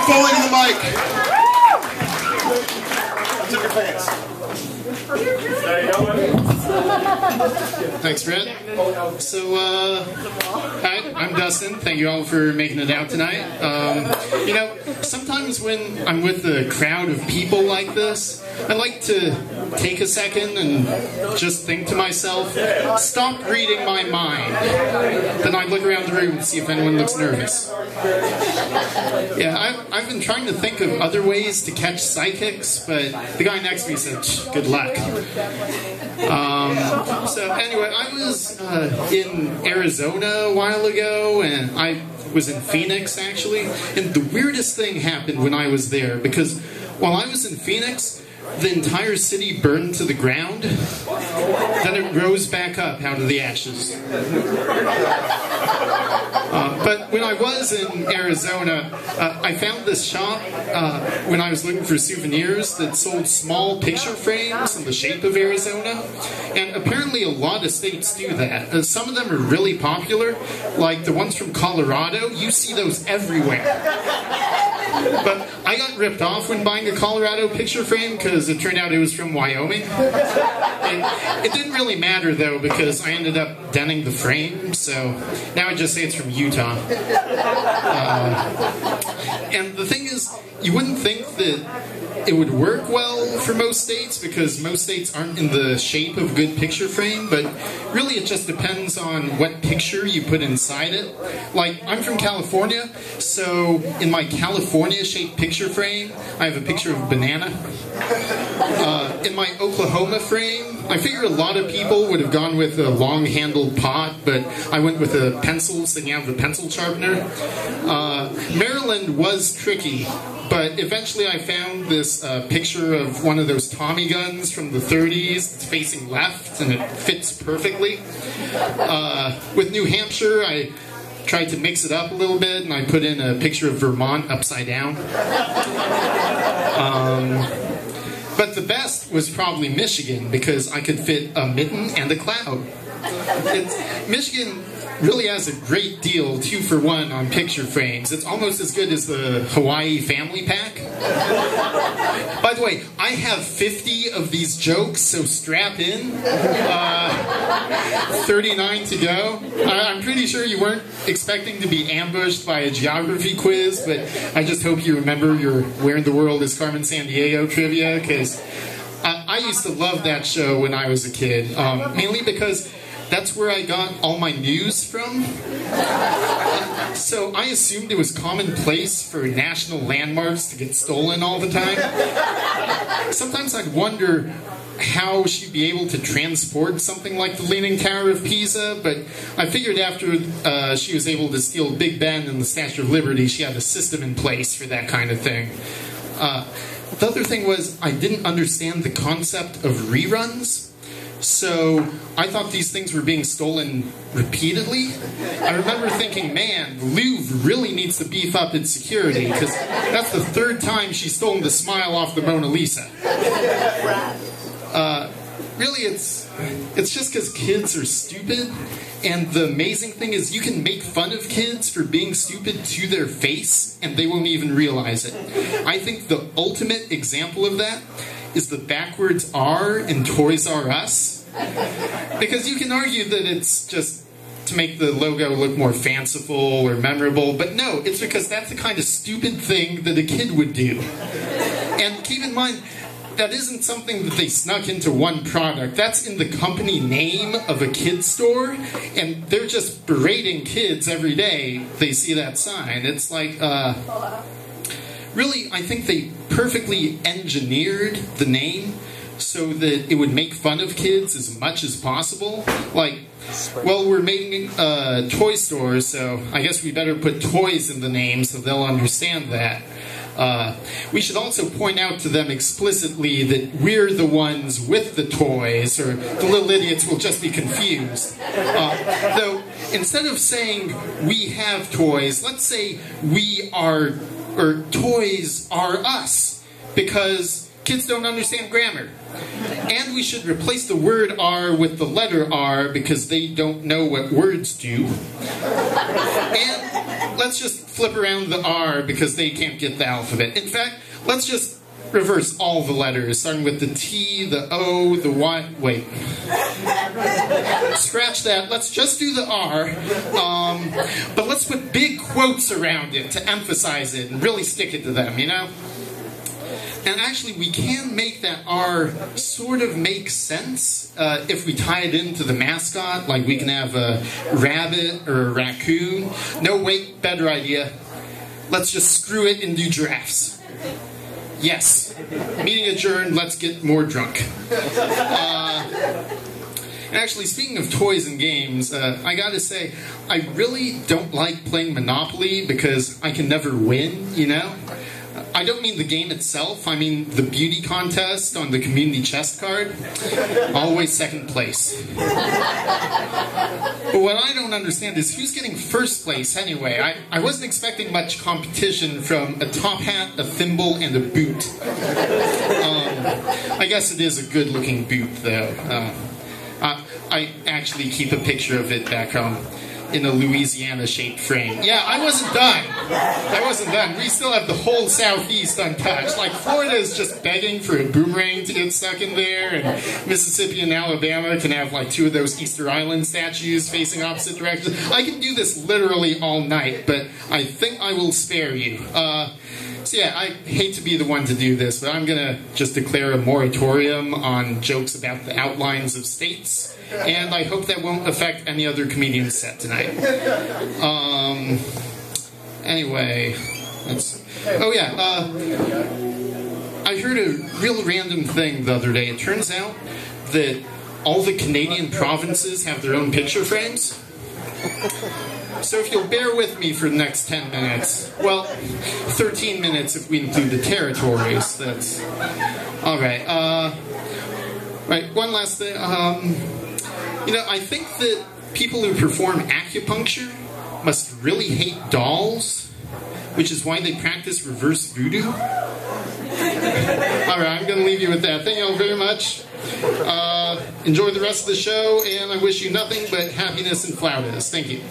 Foley to the mic. I took your pants. Thanks, Brett. So, hi, I'm Dustin. Thank you all for making it out tonight. You know, sometimes when I'm with a crowd of people like this, I like to take a second and just think to myself, stop reading my mind. Then I look around the room and see if anyone looks nervous. Yeah, I've been trying to think of other ways to catch psychics, but the guy next to me said, good luck. So anyway, I was in Arizona a while ago, and I was in Phoenix actually, and the weirdest thing happened when I was there, because while I was in Phoenix, the entire city burned to the ground, then it rose back up out of the ashes. But when I was in Arizona, I found this shop when I was looking for souvenirs that sold small picture frames in the shape of Arizona. And apparently a lot of states do that. Some of them are really popular, like the ones from Colorado. You see those everywhere. But I got ripped off when buying a Colorado picture frame because it turned out it was from Wyoming. And it didn't really matter though, because I ended up denting the frame, so now I just say it's from Utah. And the thing is, you wouldn't think that it would work well for most states, because most states aren't in the shape of a good picture frame, but really it just depends on what picture you put inside it. Like, I'm from California, so in my California-shaped picture frame, I have a picture of a banana. In my Oklahoma frame, I figure a lot of people would have gone with a long-handled pot, but I went with a pencil, sticking out of a pencil sharpener. Maryland was tricky, but eventually I found this picture of one of those Tommy guns from the 30s. It's facing left, and it fits perfectly. With New Hampshire, I tried to mix it up a little bit, and I put in a picture of Vermont upside down. But the best was probably Michigan, because I could fit a mitten and a cloud. Michigan really has a great deal, 2-for-1 on picture frames. It's almost as good as the Hawaii family pack. By the way, I have 50 of these jokes, so strap in. 39 to go. I'm pretty sure you weren't expecting to be ambushed by a geography quiz, but I just hope you remember your Where in the World is Carmen Sandiego trivia, because I used to love that show when I was a kid, mainly because that's where I got all my news from. So I assumed it was commonplace for national landmarks to get stolen all the time. Sometimes I'd wonder how she'd be able to transport something like the Leaning Tower of Pisa, but I figured after she was able to steal Big Ben and the Statue of Liberty, she had a system in place for that kind of thing. The other thing was, I didn't understand the concept of reruns. So I thought these things were being stolen repeatedly. I remember thinking, man, the Louvre really needs to beef up its security, because that's the 3rd time she's stolen the smile off the Mona Lisa. Really, it's just because kids are stupid, and the amazing thing is you can make fun of kids for being stupid to their face, and they won't even realize it. I think the ultimate example of that is the backwards R in Toys R Us. Because you can argue that it's just to make the logo look more fanciful or memorable, but no, it's because that's the kind of stupid thing that a kid would do. And keep in mind, that isn't something that they snuck into one product. That's in the company name of a kid's store, and they're just berating kids every day they see that sign. It's like, really, I think they perfectly engineered the name so that it would make fun of kids as much as possible. Like, well, we're making a toy store, so I guess we better put toys in the name so they'll understand that. We should also point out to them explicitly that we're the ones with the toys, or the little idiots will just be confused. Though, instead of saying we have toys, let's say we are, or toys are us, because kids don't understand grammar. And we should replace the word R with the letter R, because they don't know what words do. And let's just flip around the R because they can't get the alphabet. In fact, let's just reverse all the letters, starting with the T, the O, the Y. Wait. Scratch that. Let's just do the R. But let's put big quotes around it to emphasize it and really stick it to them, you know? And actually, we can make that R sort of make sense if we tie it into the mascot. Like, we can have a rabbit or a raccoon. No, wait, better idea. Let's just screw it and do giraffes. Yes. Meeting adjourned, let's get more drunk. And actually, speaking of toys and games, I gotta say, I really don't like playing Monopoly because I can never win, you know? I don't mean the game itself, I mean the beauty contest on the community chest card. Always second place. But what I don't understand is who's getting first place anyway. I wasn't expecting much competition from a top hat, a thimble, and a boot. I guess it is a good-looking boot, though. I actually keep a picture of it back home in a Louisiana-shaped frame. Yeah, I wasn't done. We still have the whole Southeast untouched. Like, Florida is just begging for a boomerang to get stuck in there, and Mississippi and Alabama can have, like, 2 of those Easter Island statues facing opposite directions. I can do this literally all night, but I think I will spare you. So yeah, I hate to be the one to do this, but I'm going to just declare a moratorium on jokes about the outlines of states, and I hope that won't affect any other comedian's set tonight. Anyway, I heard a real random thing the other day. It turns out that all the Canadian provinces have their own picture frames. So if you'll bear with me for the next 10 minutes, well, 13 minutes if we include the territories, that's... Alright, right, one last thing, you know, I think that people who perform acupuncture must really hate dolls, which is why they practice reverse voodoo. Alright, I'm going to leave you with that. Thank you all very much. Enjoy the rest of the show, and I wish you nothing but happiness and flautas. Thank you.